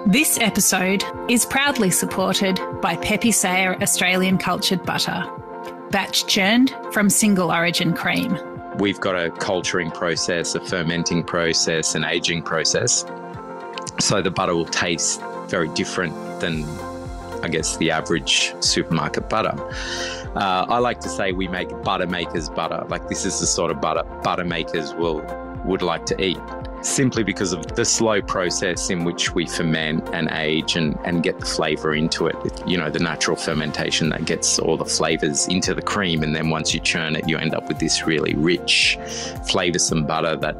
This episode is proudly supported by Patina Australian cultured butter, batch churned from single origin cream. We've got a culturing process, a fermenting process, an aging process. So the butter will taste very different than, I guess, the average supermarket butter. I like to say we make butter makers butter. Like, this is the sort of butter makers would like to eat, simply because of the slow process in which we ferment and age and get the flavour into it. You know, the natural fermentation that gets all the flavours into the cream, and then once you churn it, you end up with this really rich, flavoursome butter that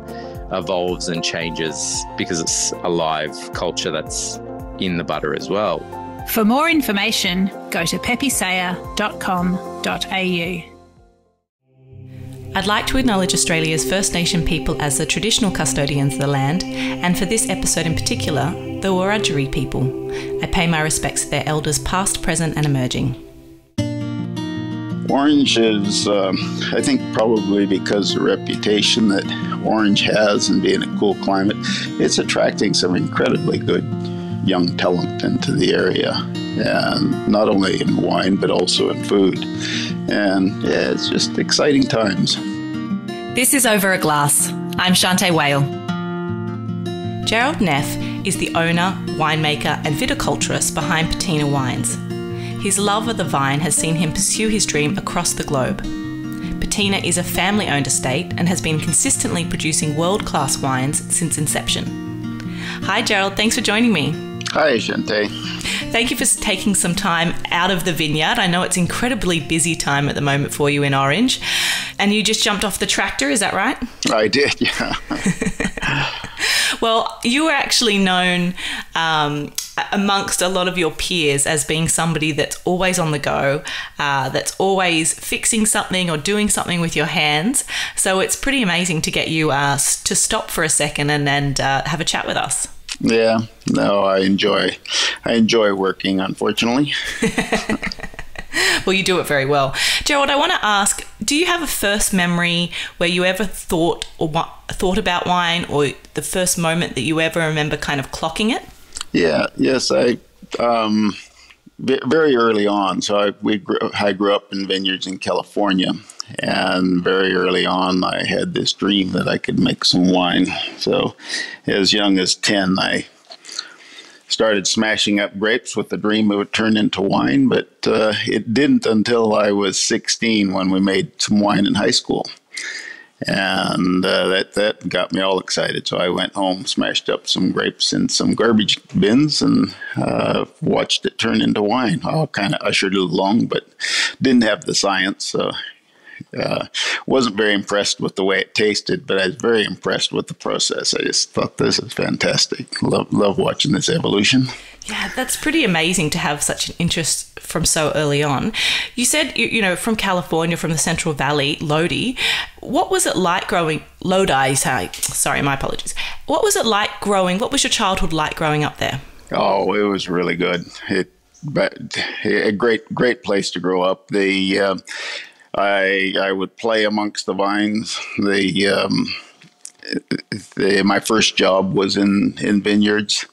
evolves and changes because it's a live culture that's in the butter as well. For more information, go to pepysaya.com.au. I'd like to acknowledge Australia's First Nation people as the traditional custodians of the land, and for this episode in particular, the Wiradjuri people. I pay my respects to their elders past, present and emerging. Orange is, I think, probably because of the reputation that Orange has and being a cool climate, it's attracting some incredibly good young talent into the area, and not only in wine but also in food. And yeah, it's just exciting times. This is Over a Glass. I'm Shanteh Wale. Gerald Naef is the owner, winemaker and viticulturist behind Patina Wines. His love of the vine has seen him pursue his dream across the globe. Patina is a family-owned estate and has been consistently producing world-class wines since inception. Hi Gerald, thanks for joining me. Hi Shanteh. Thank you for taking some time out of the vineyard. I know it's incredibly busy time at the moment for you in Orange. And you just jumped off the tractor, is that right? I did, yeah. Well, you were actually known amongst a lot of your peers as being somebody that's always on the go, that's always fixing something or doing something with your hands. So it's pretty amazing to get you to stop for a second and have a chat with us. Yeah, no, I enjoy working, unfortunately. Well, you do it very well. Gerald, I want to ask, do you have a first memory where you ever thought about wine, or the first moment that you ever remember kind of clocking it? Yes, I very early on. So I grew up in vineyards in California, and very early on I had this dream that I could make some wine. So as young as 10, I started smashing up grapes with the dream it would turn into wine, but it didn't until I was 16 when we made some wine in high school. And that got me all excited. So I went home, smashed up some grapes in some garbage bins, and watched it turn into wine. I kind of ushered it along, but didn't have the science. So wasn't very impressed with the way it tasted, but I was very impressed with the process. I just thought, this is fantastic. Love watching this evolution. Yeah, that's pretty amazing to have such an interest from so early on. You said, you know, from California, from the Central Valley, Lodi. What was it like growing... Lodi, sorry, my apologies. What was it like growing... What was your childhood like growing up there? Oh, it was really good. A great place to grow up. I would play amongst the vines. My first job was in vineyards.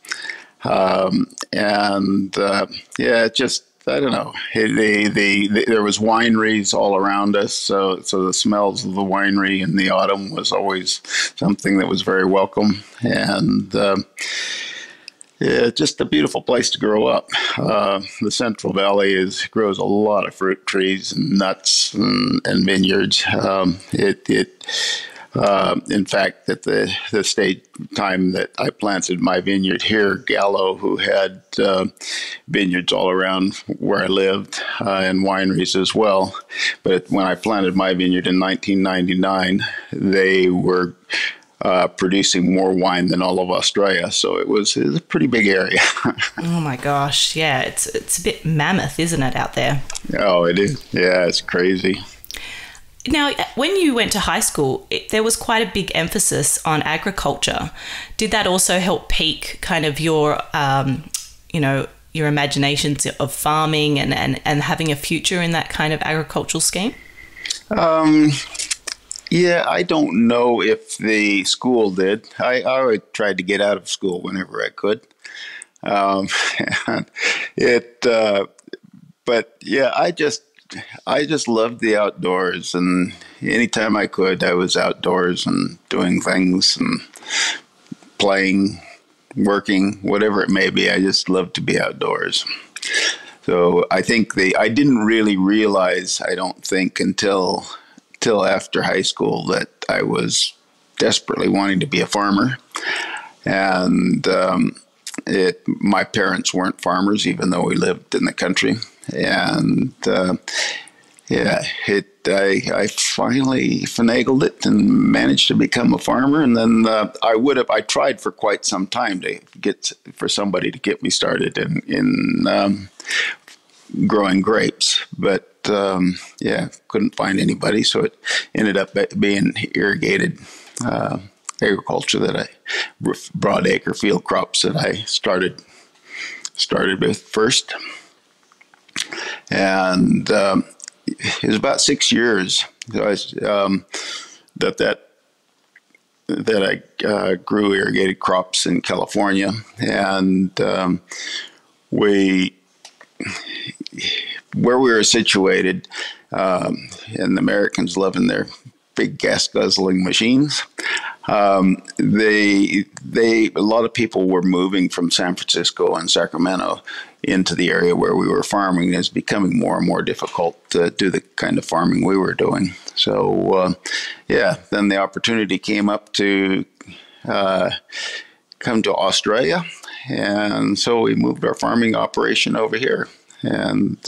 Just, I don't know. There was wineries all around us, so the smells of the winery in the autumn was always something that was very welcome, and just a beautiful place to grow up. The Central Valley grows a lot of fruit trees and nuts and vineyards. In fact, at the time that I planted my vineyard here, Gallo, who had vineyards all around where I lived, and wineries as well. But when I planted my vineyard in 1999, they were producing more wine than all of Australia. So it was a pretty big area. Oh my gosh. Yeah, it's a bit mammoth, isn't it, out there? Oh, it is. Yeah, it's crazy. Now, when you went to high school, there was quite a big emphasis on agriculture. Did that also help pique kind of your, your imaginations of farming and having a future in that kind of agricultural scheme? Yeah, I don't know if the school did. I always tried to get out of school whenever I could. Um, and but yeah, I just loved the outdoors, and anytime I could, I was outdoors and doing things and playing, working, whatever it may be. I just loved to be outdoors. So I think I didn't really realize, I don't think, until after high school that I was desperately wanting to be a farmer. And my parents weren't farmers, even though we lived in the country. And I finally finagled it and managed to become a farmer. And then I tried for quite some time to for somebody to get me started in growing grapes, but couldn't find anybody. So it ended up being irrigated agriculture broadacre field crops that I started with first. And it was about 6 years that I grew irrigated crops in California, and where we were situated, and the Americans loving their big gas guzzling machines. A lot of people were moving from San Francisco and Sacramento into the area where we were farming. It's becoming more and more difficult to do the kind of farming we were doing. So, then the opportunity came up to come to Australia. And so we moved our farming operation over here. And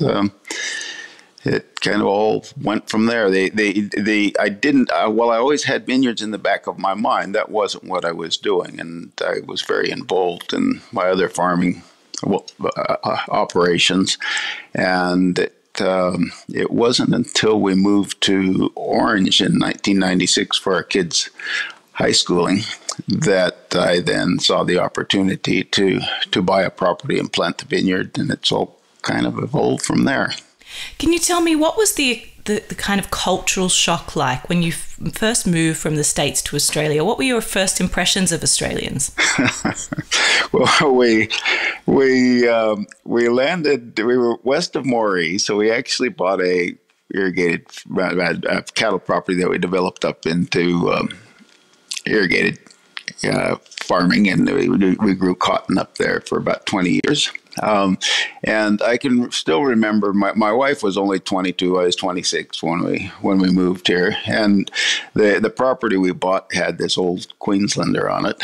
it kind of all went from there. While I always had vineyards in the back of my mind, that wasn't what I was doing. And I was very involved in my other farming operations. And it wasn't until we moved to Orange in 1996 for our kids' high schooling that I then saw the opportunity to buy a property and plant the vineyard, and it's all kind of evolved from there. Can you tell me, what was the kind of cultural shock like when you first moved from the States to Australia? What were your first impressions of Australians? Well, we landed. We were west of Moree, so we actually bought a irrigated cattle property that we developed up into irrigated farming, and we grew cotton up there for about 20 years. And I can still remember my wife was only 22. I was 26 when we moved here, and the property we bought had this old Queenslander on it,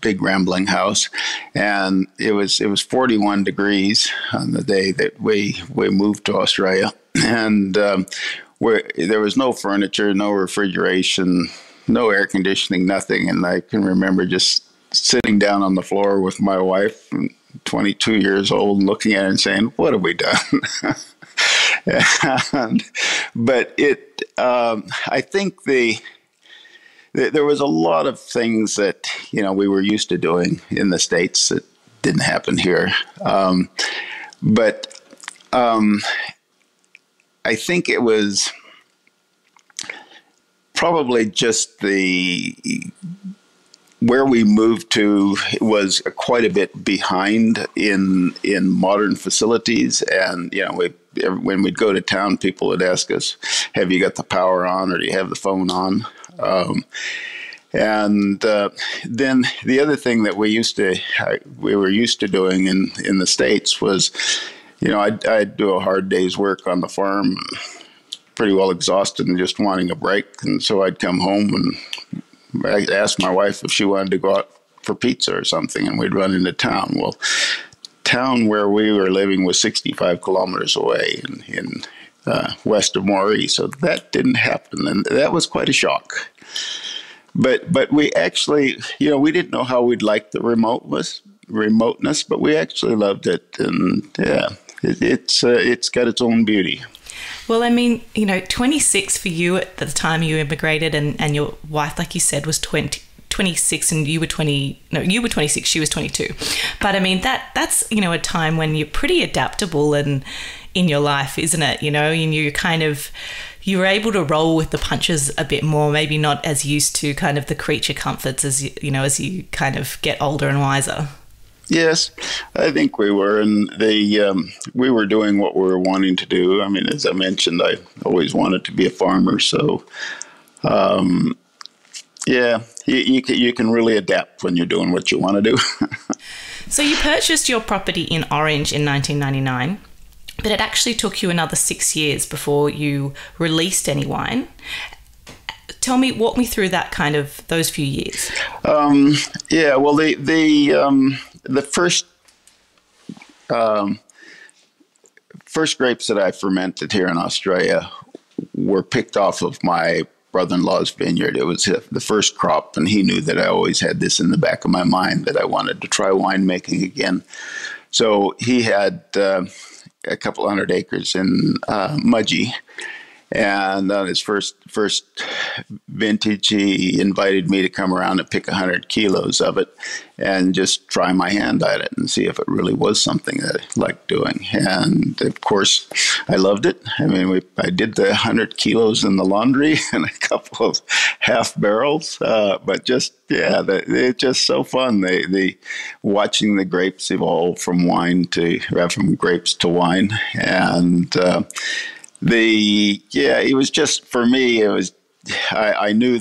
big rambling house, and it was 41 degrees on the day that we moved to Australia, and there was no furniture, no refrigeration, no air conditioning, nothing. And I can remember just sitting down on the floor with my wife, 22 years old, and looking at her and saying, "What have we done?" But I think there was a lot of things that we were used to doing in the States that didn't happen here. But I think it was probably just where we moved to was quite a bit behind in modern facilities. And, when we'd go to town, people would ask us, "Have you got the power on, or do you have the phone on?" And then the other thing that we were used to doing in the States was, I'd do a hard day's work on the farm, pretty well exhausted and just wanting a break. And so I'd come home and I'd ask my wife if she wanted to go out for pizza or something, and we'd run into town. Well, town where we were living was 65 kilometers away in west of Moree, so that didn't happen, and that was quite a shock. But we actually, we didn't know how we'd like the remoteness, but we actually loved it, and it's got its own beauty. Well, I mean, 26 for you at the time you immigrated, and your wife, like you said, was 26, and you were 20. No, you were 26. She was 22. But I mean, that's a time when you're pretty adaptable in your life, isn't it? And you were able to roll with the punches a bit more, maybe not as used to kind of the creature comforts as you kind of get older and wiser. Yes, I think we were, and we were doing what we were wanting to do. I mean, as I mentioned, I always wanted to be a farmer, so yeah, you can really adapt when you're doing what you want to do. So you purchased your property in Orange in 1999, but it actually took you another 6 years before you released any wine. Walk me through that those few years. Yeah, well, the first grapes that I fermented here in Australia were picked off of my brother-in-law's vineyard. It was the first crop, and he knew that I always had this in the back of my mind, that I wanted to try winemaking again. So he had a couple hundred acres in Mudgee. And on his first vintage, he invited me to come around and pick 100 kilos of it and just try my hand at it and see if it really was something that I liked doing. And of course, I loved it. I mean, I did the 100 kilos in the laundry and a couple of half barrels, but just, yeah, it's just so fun. The watching the grapes evolve from grapes to wine. And, it was just, for me, I knew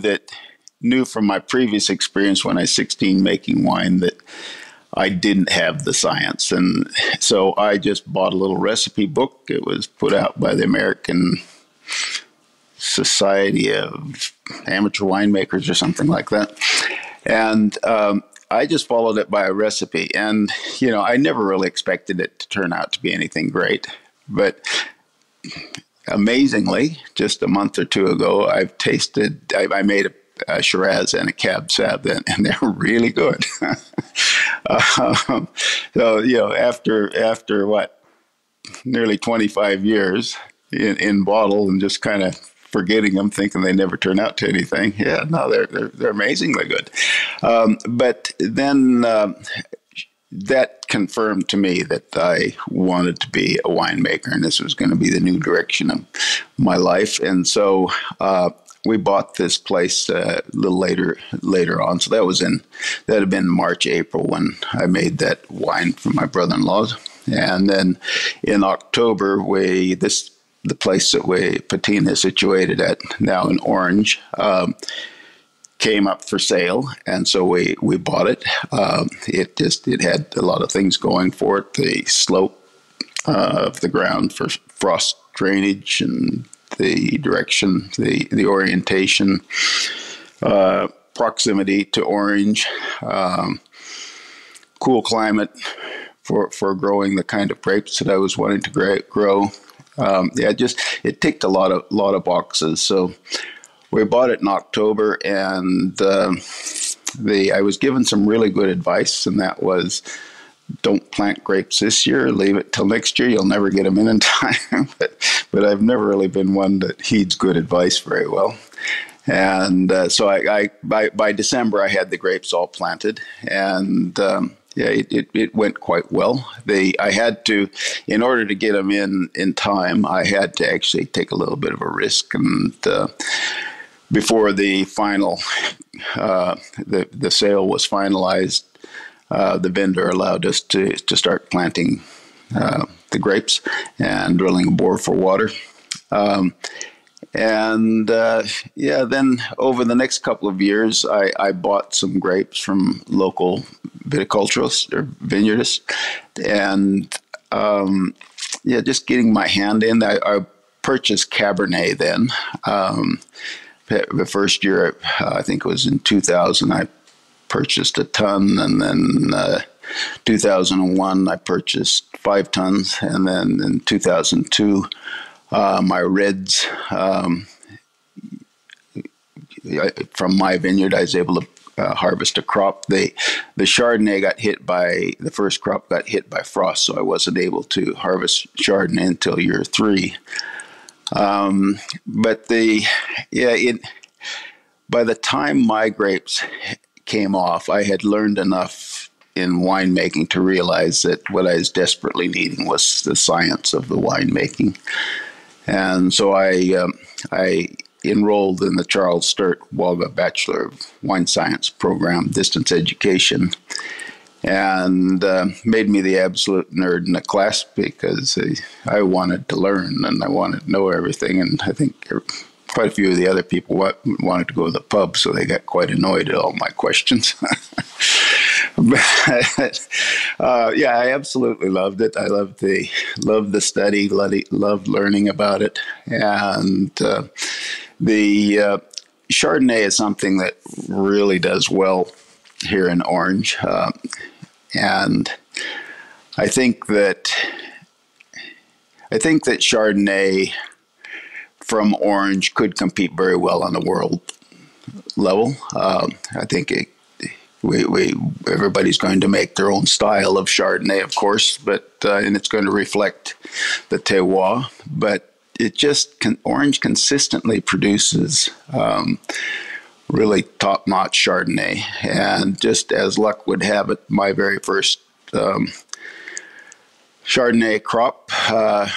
from my previous experience when I was 16 making wine that I didn't have the science. And so I just bought a little recipe book. It was put out by the American Society of Amateur Winemakers or something like that. And I just followed it by a recipe. And, I never really expected it to turn out to be anything great. But amazingly, just a month or two ago, I made a Shiraz and a Cab Sauv, and they're really good. So, after what, nearly 25 years in bottle and just kind of forgetting them, thinking they never turn out to anything. Yeah, no, they're amazingly good. But then that confirmed to me that I wanted to be a winemaker, and this was going to be the new direction of my life. And so we bought this place a little later on. So that had been March, April when I made that wine for my brother-in-law's. And then in October, the place that Patina is situated at now in Orange, came up for sale, and so we bought it. It had a lot of things going for it: the slope of the ground for frost drainage, and the direction, the orientation, proximity to Orange, cool climate for growing the kind of grapes that I was wanting to grow. It ticked a lot of boxes. So we bought it in October, and I was given some really good advice, and that was, don't plant grapes this year, leave it till next year. You'll never get them in time. but I've never really been one that heeds good advice very well. And so by December, I had the grapes all planted, and it went quite well. I had to, in order to get them in time, I had to actually take a little bit of a risk. And before the final, the sale was finalized, the vendor allowed us to start planting the grapes and drilling a bore for water. Then over the next couple of years, I bought some grapes from local viticulturists or vineyardists, and just getting my hand in. I purchased Cabernet then. The first year, I think it was in 2000, I purchased a ton, and then 2001, I purchased 5 tons, and then in 2002, my reds from my vineyard, I was able to harvest a crop. The Chardonnay the first crop got hit by frost, so I wasn't able to harvest Chardonnay until year 3. By the time my grapes came off, I had learned enough in winemaking to realize that what I was desperately needing was the science of the winemaking. And so I enrolled in the Charles Sturt Walga Bachelor of Wine Science program, distance education. and made me the absolute nerd in the class because I wanted to learn and I wanted to know everything. And I think quite a few of the other people wanted to go to the pub, so they got quite annoyed at all my questions. But yeah, I absolutely loved it. I loved the study, loved learning about it, and the Chardonnay is something that really does well here in Orange, and I think that Chardonnay from Orange could compete very well on the world level. I think everybody's going to make their own style of Chardonnay, of course, but and it's going to reflect the terroir. But Orange consistently produces really top-notch Chardonnay, and just as luck would have it, my very first Chardonnay crop,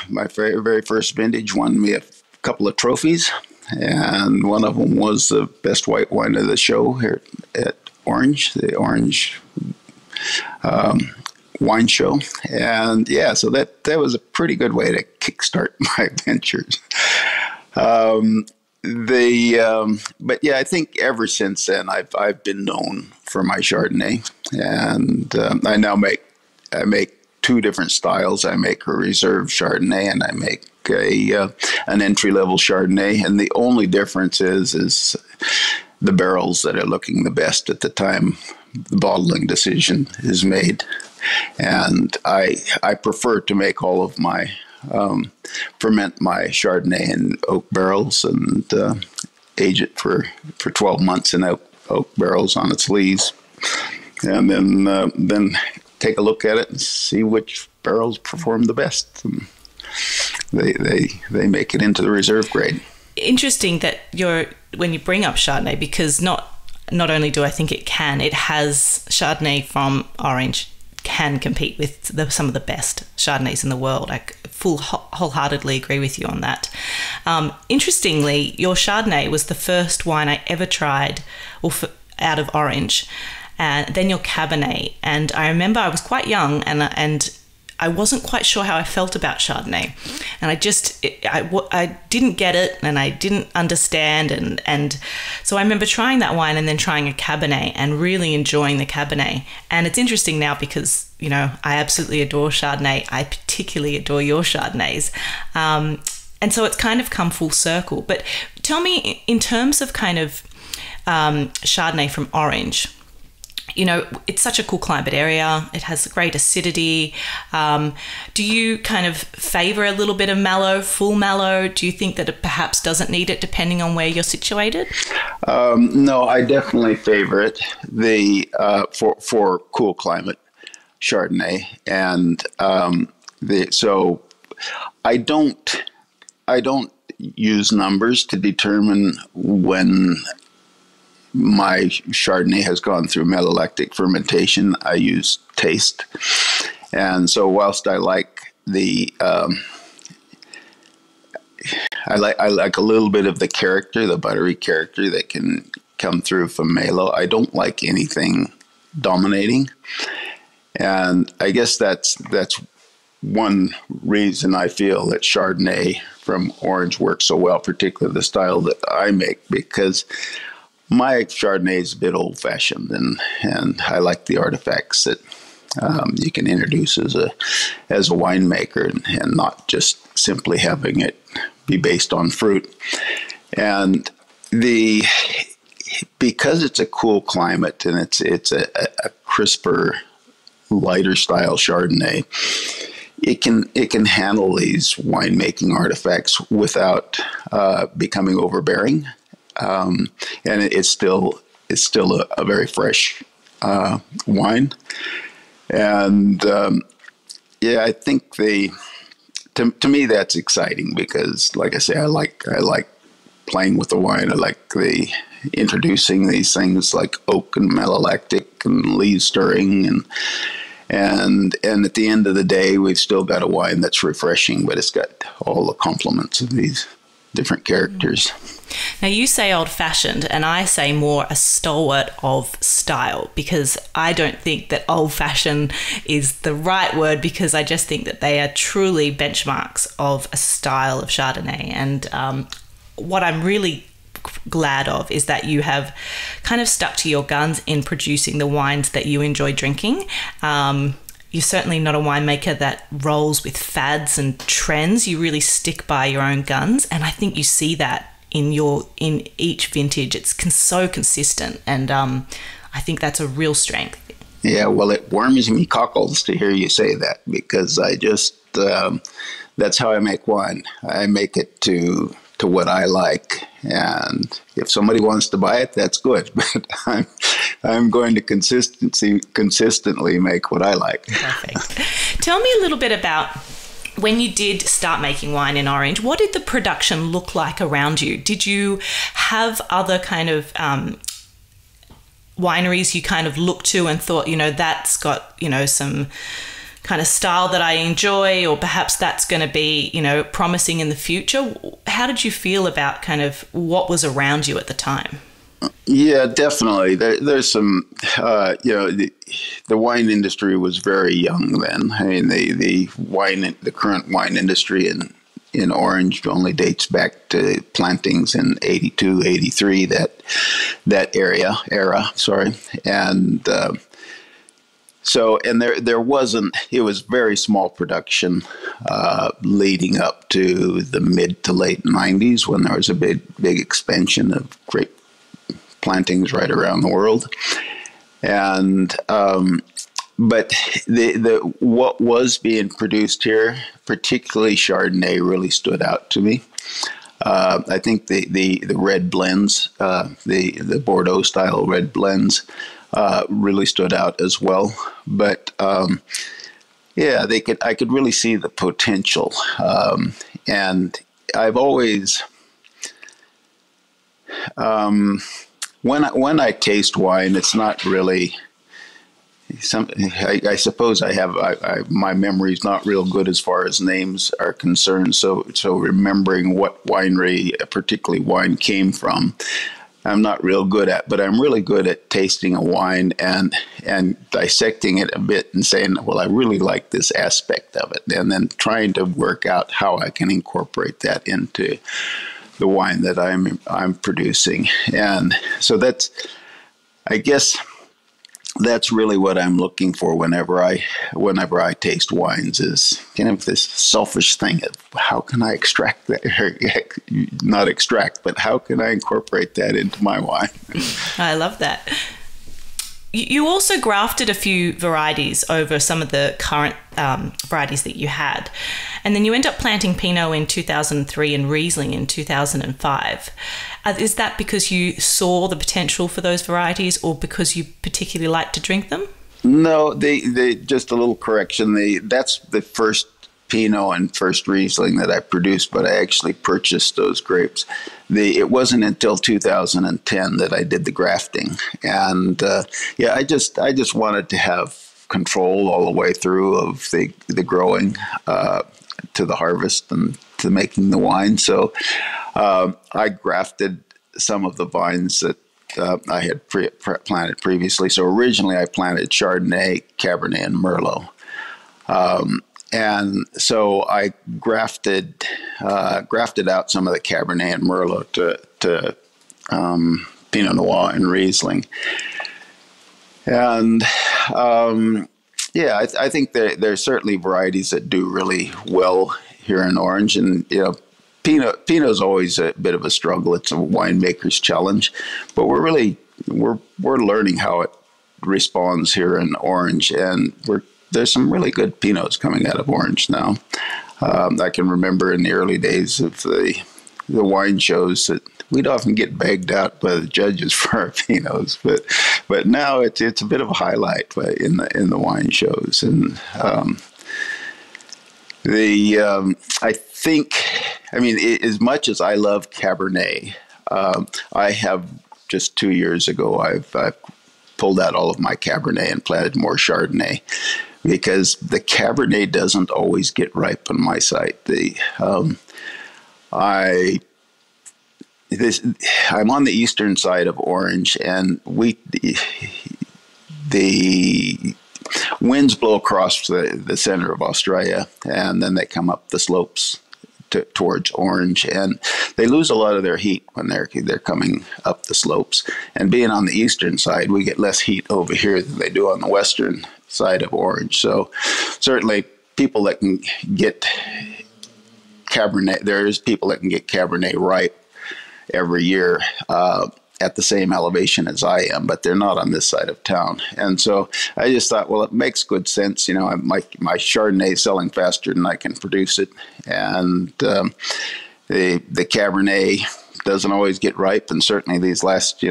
my very first vintage, won me a couple of trophies, and one of them was the best white wine of the show here at Orange, the Orange wine show. And yeah, so that was a pretty good way to kickstart my ventures. But yeah, I think ever since then I've been known for my Chardonnay, and I make two different styles. I make a reserve Chardonnay and I make an entry-level Chardonnay, and the only difference is the barrels that are looking the best at the time the bottling decision is made. And I prefer to make all of my ferment my Chardonnay in oak barrels and age it for 12 months in oak barrels on its lees, and then take a look at it and see which barrels perform the best. And they make it into the reserve grade. Interesting that when you bring up Chardonnay, because not only do I think it has Chardonnay from Orange can compete with some of the best Chardonnays in the world. I wholeheartedly agree with you on that. Interestingly, your Chardonnay was the first wine I ever tried out of Orange, and then your Cabernet. And I remember I was quite young, and I wasn't quite sure how I felt about Chardonnay, and I didn't get it, and I didn't understand, and so I remember trying that wine and then trying a Cabernet and really enjoying the Cabernet. And it's interesting now because, you know, I absolutely adore Chardonnay. I particularly adore your Chardonnays, and so it's kind of come full circle. But tell me, in terms of kind of Chardonnay from Orange, you know, it's such a cool climate area. It has great acidity. Do you kind of favor a little bit of mallow, full mallow? Do you think that it perhaps doesn't need it depending on where you're situated? No, I definitely favor it for cool climate Chardonnay, and so I don't use numbers to determine when my Chardonnay has gone through malolactic fermentation. I use taste. And so whilst I like I like a little bit of the character, the buttery character that can come through from Malo, I don't like anything dominating. And I guess that's one reason I feel that Chardonnay from Orange works so well, particularly the style that I make, because my Chardonnay is a bit old-fashioned, and I like the artifacts that you can introduce as a winemaker, and not just simply having it be based on fruit. And because it's a cool climate and it's a crisper, lighter style Chardonnay, it can handle these winemaking artifacts without becoming overbearing. And it's still a very fresh wine, and yeah, I think to me that's exciting because, like I say, I like playing with the wine. I like introducing these things like oak and malolactic and lees stirring, and at the end of the day, we've still got a wine that's refreshing, but it's got all the complements of these different characters. Now, you say old-fashioned, and I say more a stalwart of style, because I don't think that old-fashioned is the right word, because I just think that they are truly benchmarks of a style of Chardonnay. And what I'm really glad of is that you have kind of stuck to your guns in producing the wines that you enjoy drinking. You're certainly not a winemaker that rolls with fads and trends. You really stick by your own guns, and I think you see that in each vintage. It's so consistent, and I think that's a real strength. Yeah, well, it warms me cockles to hear you say that, because I just that's how I make wine. I make it to what I like, and if somebody wants to buy it, that's good. But I'm going to consistently make what I like. Perfect. Tell me a little bit about when you did start making wine in Orange. What did the production look like around you? Did you have other kind of wineries you kind of looked to and thought, that's got, some kind of style that I enjoy, or perhaps that's going to be, promising in the future? How did you feel about kind of what was around you at the time? Yeah, definitely. There's some, the wine industry was very young then. I mean, the current wine industry in Orange only dates back to plantings in 82, 83, that era. Sorry, and there wasn't. It was very small production leading up to the mid to late 90s, when there was a big expansion of grape plantings right around the world. And but what was being produced here, particularly Chardonnay, really stood out to me. I think the red blends, the Bordeaux style red blends, really stood out as well. But yeah, I could really see the potential, and I've always when I taste wine, it's not really something. I suppose my memory is not real good as far as names are concerned. So remembering what winery a particular wine came from, I'm not real good at. But I'm really good at tasting a wine and dissecting it a bit and saying, well, I really like this aspect of it, and then trying to work out how I can incorporate that into the wine that I'm producing. And so I guess that's really what I'm looking for whenever I taste wines, is kind of this selfish thing of how can I extract that, not extract, but how can I incorporate that into my wine? I love that. You also grafted a few varieties over some of the current varieties that you had. And then you end up planting Pinot in 2003 and Riesling in 2005. Is that because you saw the potential for those varieties, or because you particularly like to drink them? No, they just a little correction. That's the first Pinot and first Riesling that I produced, but I actually purchased those grapes. It wasn't until 2010 that I did the grafting, and I just wanted to have control all the way through of the growing to the harvest and to making the wine. So I grafted some of the vines that I had planted previously. So originally I planted Chardonnay, Cabernet, and Merlot. And so I grafted out some of the Cabernet and Merlot to Pinot Noir and Riesling. And I think there's certainly varieties that do really well here in Orange. And Pinot's always a bit of a struggle. It's a winemaker's challenge, but we're learning how it responds here in Orange, and there's some really good Pinots coming out of Orange now. I can remember in the early days of the wine shows that we'd often get bagged out by the judges for our Pinots, but now it's a bit of a highlight in the wine shows. And I think, as much as I love Cabernet, I have just 2 years ago I've pulled out all of my Cabernet and planted more Chardonnay, because the Cabernet doesn't always get ripe on my site. I'm on the eastern side of Orange, and the winds blow across the center of Australia, and then they come up the slopes towards Orange, and they lose a lot of their heat when they're coming up the slopes. And being on the eastern side, we get less heat over here than they do on the western side of Orange. So certainly people that can get Cabernet, there's people that can get Cabernet ripe every year at the same elevation as I am, but they're not on this side of town. And so I just thought, well, it makes good sense. You know, my Chardonnay is selling faster than I can produce it. And the Cabernet doesn't always get ripe. And certainly these last,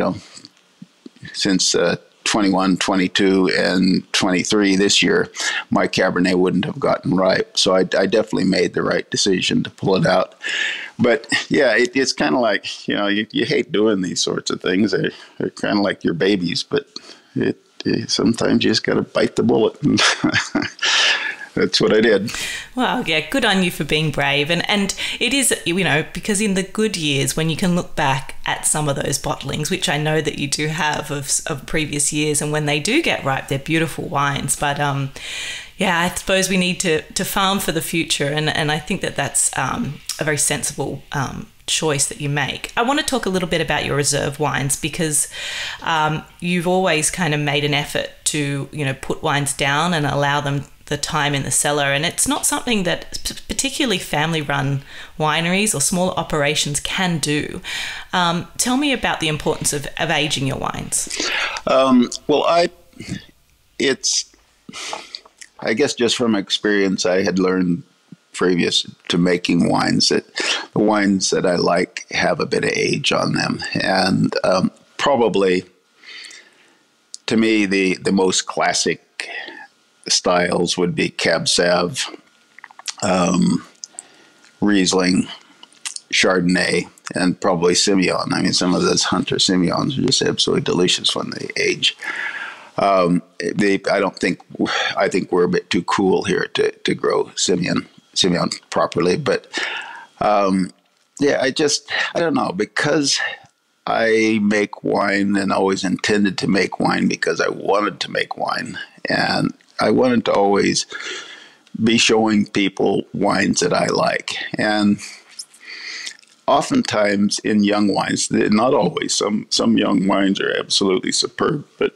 since 21, 22, and 23 this year, my Cabernet wouldn't have gotten ripe. So I definitely made the right decision to pull it out. But yeah, it's kind of like, you hate doing these sorts of things. They're kind of like your babies, but sometimes you just got to bite the bullet. That's what I did. Well, yeah, good on you for being brave. And it is, because in the good years, when you can look back at some of those bottlings, which I know that you do have of previous years, and when they do get ripe, they're beautiful wines. But yeah, I suppose we need to farm for the future. And I think that that's a very sensible choice that you make. I want to talk a little bit about your reserve wines, because you've always kind of made an effort to, put wines down and allow them the time in the cellar. And it's not something that particularly family-run wineries or smaller operations can do. Tell me about the importance of aging your wines. Well, I guess just from experience, I had learned previous to making wines that the wines that I like have a bit of age on them. And probably, to me, the most classic styles would be Cab Sav, Riesling, Chardonnay, and probably Semillon. I mean, some of those Hunter Semillons are just absolutely delicious when they age. I think we're a bit too cool here to grow Semillon properly. But yeah, I don't know, because I make wine and always intended to make wine because I wanted to make wine. And I wanted to always be showing people wines that I like. And oftentimes in young wines, not always, some young wines are absolutely superb, but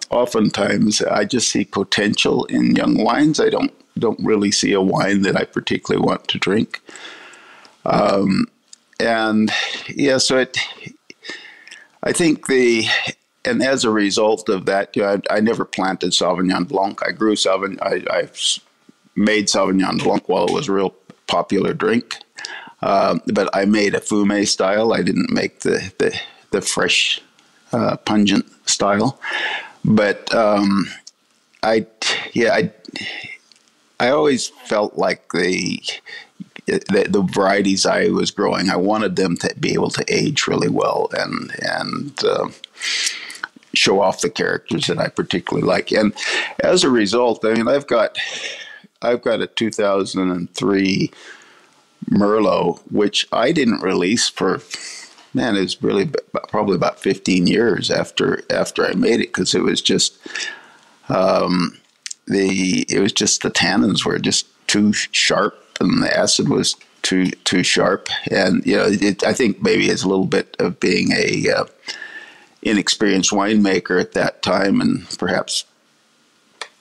oftentimes I just see potential in young wines. I don't really see a wine that I particularly want to drink. And yeah, so I think and as a result of that, I never planted Sauvignon Blanc. I grew I made Sauvignon Blanc while it was a real popular drink. But I made a fume style. I didn't make the fresh, pungent style. But I always felt like the varieties I was growing, I wanted them to be able to age really well and show off the characters that I particularly like. And as a result, I mean, I've got a 2003 Merlot, which I didn't release for, it's really probably about 15 years after I made it, because it was just the tannins were just too sharp and the acid was too sharp. And I think maybe it's a little bit of being a inexperienced winemaker at that time, and perhaps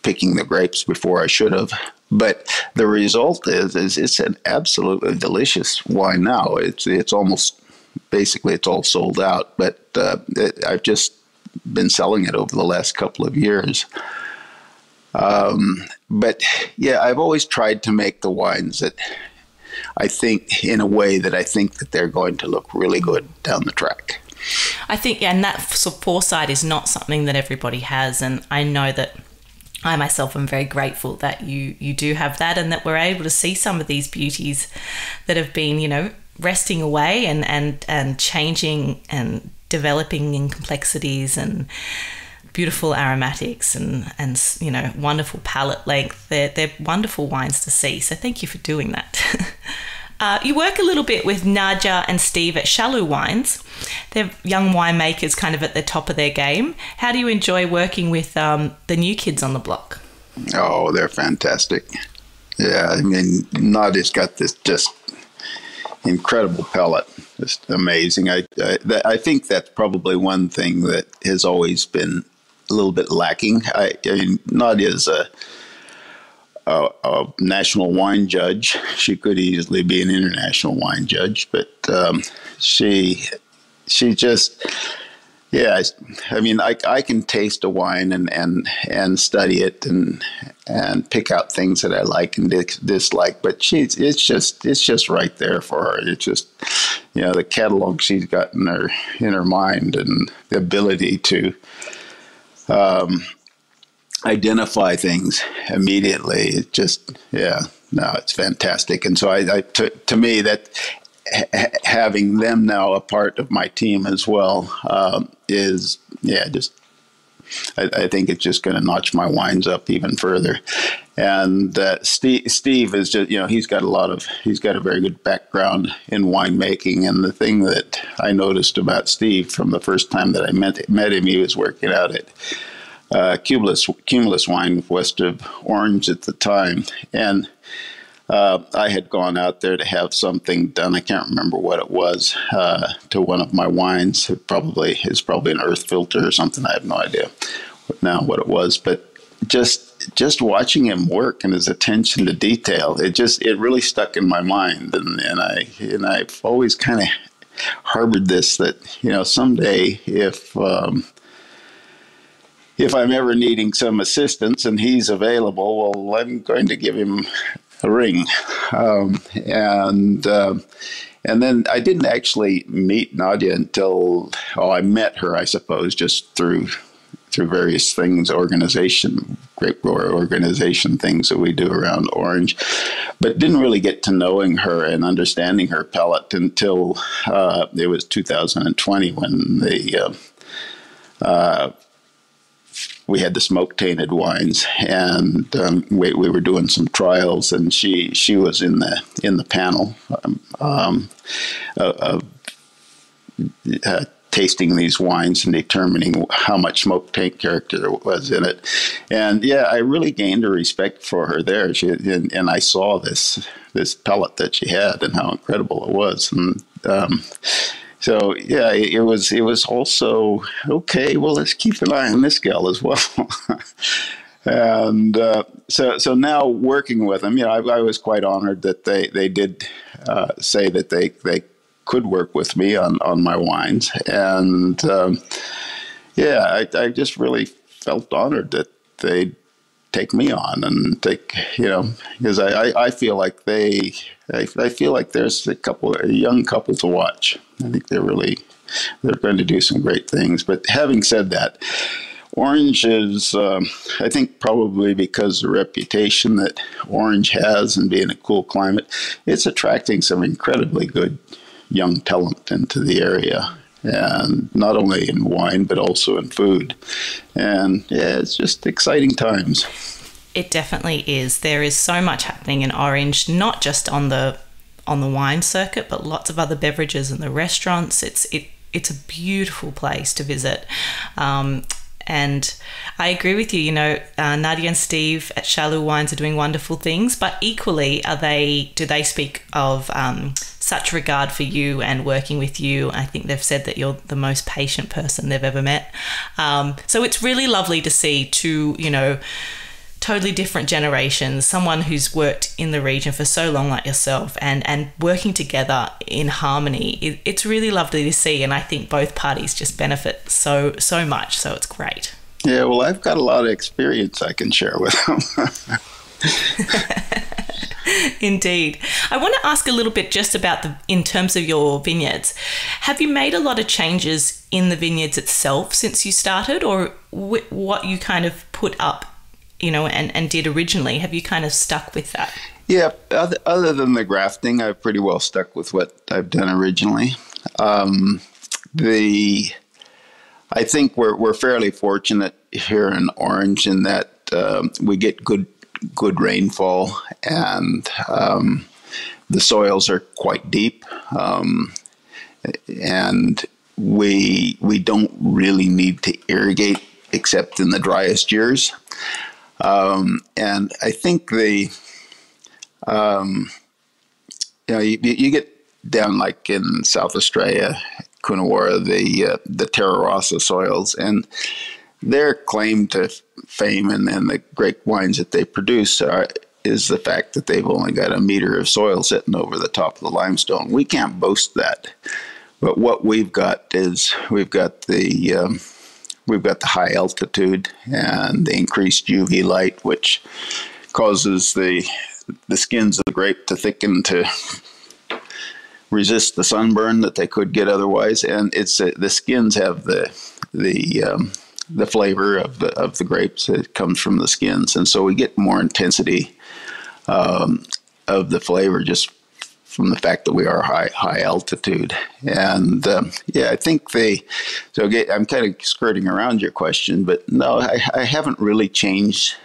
picking the grapes before I should have. But the result is it's an absolutely delicious wine now. It's almost basically it's all sold out, but I've just been selling it over the last couple of years. But yeah, I've always tried to make the wines that I think in a way that I think that they're going to look really good down the track. I think, and that foresight is not something that everybody has. And I know that I myself am very grateful that you do have that, and that we're able to see some of these beauties that have been, resting away and changing and developing in complexities and beautiful aromatics and wonderful palate length. They're wonderful wines to see. So thank you for doing that. You work a little bit with Nadia and Steve at Shanteh Wines. They're young winemakers kind of at the top of their game. How do you enjoy working with the new kids on the block? Oh, they're fantastic. Yeah, I mean, Nadia's got this just incredible palate. Just amazing. I think that's probably one thing that has always been a little bit lacking. I mean, Nadia's a national wine judge. She could easily be an international wine judge, but she just, yeah. I mean, I can taste a wine and study it and pick out things that I like and dislike, but it's just right there for her. It's just, you know, the catalog she's got in her mind and the ability to identify things immediately. It just, yeah, no, it's fantastic. And so to me, that having them now a part of my team as well is, yeah, just, I think it's just going to notch my wines up even further. And Steve is just, you know, he's got a very good background in winemaking. And the thing that I noticed about Steve from the first time that I met him, he was working out at Cumulus Wine west of Orange at the time, and I had gone out there to have something done. I can't remember what it was to one of my wines. It's probably an earth filter or something. I have no idea now what it was, but just watching him work and his attention to detail, it really stuck in my mind, and I've always kind of harbored this, that, you know, someday if I'm ever needing some assistance and he's available, well, I'm going to give him a ring. And then I didn't actually meet Nadia until, I met her, I suppose, just through various things, great organization things that we do around Orange, but didn't really get to knowing her and understanding her palate until it was 2020 when we had the smoke-tainted wines, and we were doing some trials, and she was in the panel tasting these wines and determining how much smoke taint character there was in it. And yeah, I really gained a respect for her there. And I saw this palate that she had and how incredible it was. And so yeah, it was also, okay, well, let's keep an eye on this gal as well. And so now working with them, you know, I was quite honored that they did say that they could work with me on my wines. And yeah, I just really felt honored that they'd take me on and take, you know, because I feel like I feel like there's a young couple to watch. I think they're going to do some great things. But having said that, Orange is, I think probably because the reputation that Orange has and being a cool climate, it's attracting some incredibly good young talent into the area, and not only in wine but also in food. And yeah, it's just exciting times. It definitely is. There is so much happening in Orange, not just on the wine circuit, but lots of other beverages and the restaurants. It's a beautiful place to visit. And I agree with you. You know, Nadia and Steve at Shanteh Wines are doing wonderful things, but equally, do they speak of such regard for you and working with you? I think they've said that you're the most patient person they've ever met. So it's really lovely to see two, you know, totally different generations, someone who's worked in the region for so long like yourself, and working together in harmony. It's really lovely to see, and I think both parties just benefit so much, so it's great. Yeah, well, I've got a lot of experience I can share with them. Indeed. I want to ask a little bit just about in terms of your vineyards. Have you made a lot of changes in the vineyards itself since you started, or what you kind of put up, you know, and did originally? Have you kind of stuck with that? Yeah, other than the grafting, I've pretty well stuck with what I've done originally. I think we're fairly fortunate here in Orange in that we get good rainfall, and The soils are quite deep, and we don't really need to irrigate except in the driest years. And I think you get down like in South Australia, Coonawarra, the Terra Rossa soils, and their claim to fame and the great wines that they produce is the fact that they've only got a meter of soil sitting over the top of the limestone. We can't boast that, but what we've got is we've got the high altitude and the increased UV light, which causes the skins of the grape to thicken to resist the sunburn that they could get otherwise. And it's the skins have the flavor of the grapes. It comes from the skins, and so we get more intensity of the flavor just from the fact that we are high altitude. And I think I'm kind of skirting around your question, but no, I haven't really changed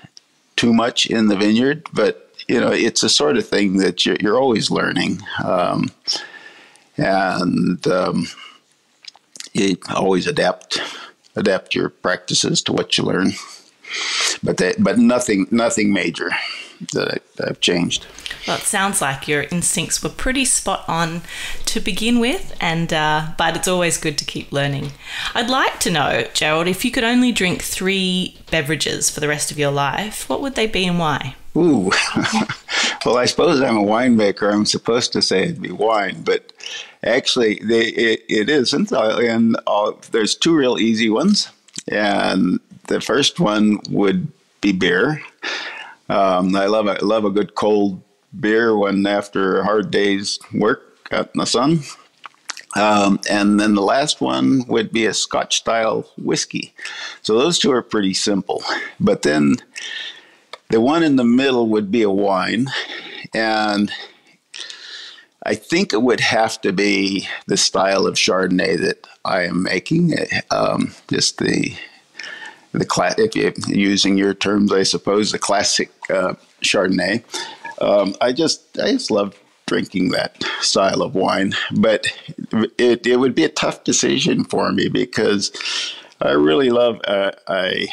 too much in the vineyard, but it's a sort of thing that you're always learning. You always adapt your practices to what you learn, but nothing major that I've changed. Well, it sounds like your instincts were pretty spot on to begin with, but it's always good to keep learning. I'd like to know, Gerald, if you could only drink 3 beverages for the rest of your life, what would they be and why? Ooh, well, I suppose I'm a winemaker. I'm supposed to say it'd be wine, but actually it isn't. And there's 2 real easy ones. And the first one would be beer. I love a good cold beer one after a hard day's work out in the sun. And then the last one would be a Scotch-style whiskey. So those 2 are pretty simple. But then the one in the middle would be a wine. And I think it would have to be the style of Chardonnay that I am making. Just if you're using your terms, I suppose, the classic Chardonnay. I just love drinking that style of wine, but it would be a tough decision for me because I really love a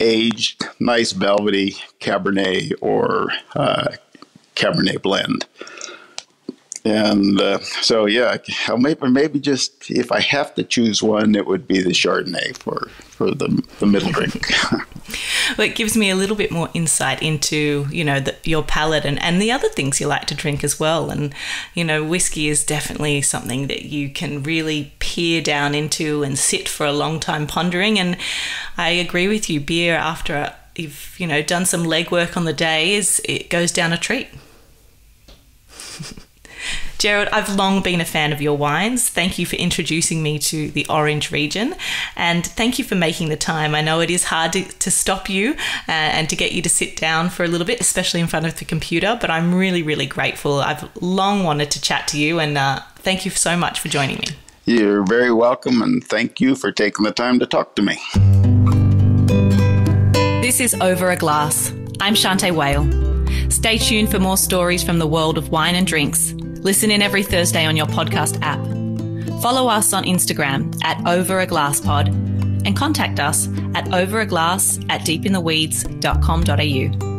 aged, nice velvety Cabernet or Cabernet blend. And maybe just if I have to choose one, it would be the Chardonnay for the middle drink. Well, it gives me a little bit more insight into, your palate and the other things you like to drink as well. And, whiskey is definitely something that you can really peer down into and sit for a long time pondering. And I agree with you, beer after you've, done some legwork on the day, it goes down a treat. Gerald, I've long been a fan of your wines. Thank you for introducing me to the Orange region, and thank you for making the time. I know it is hard to stop you and to get you to sit down for a little bit, especially in front of the computer, but I'm really, really grateful. I've long wanted to chat to you, and thank you so much for joining me. You're very welcome, and thank you for taking the time to talk to me. This is Over a Glass. I'm Shanteh Wale. Stay tuned for more stories from the world of wine and drinks. Listen in every Thursday on your podcast app. Follow us on Instagram at overaglasspod and contact us at overaglass@deepintheweeds.com.au.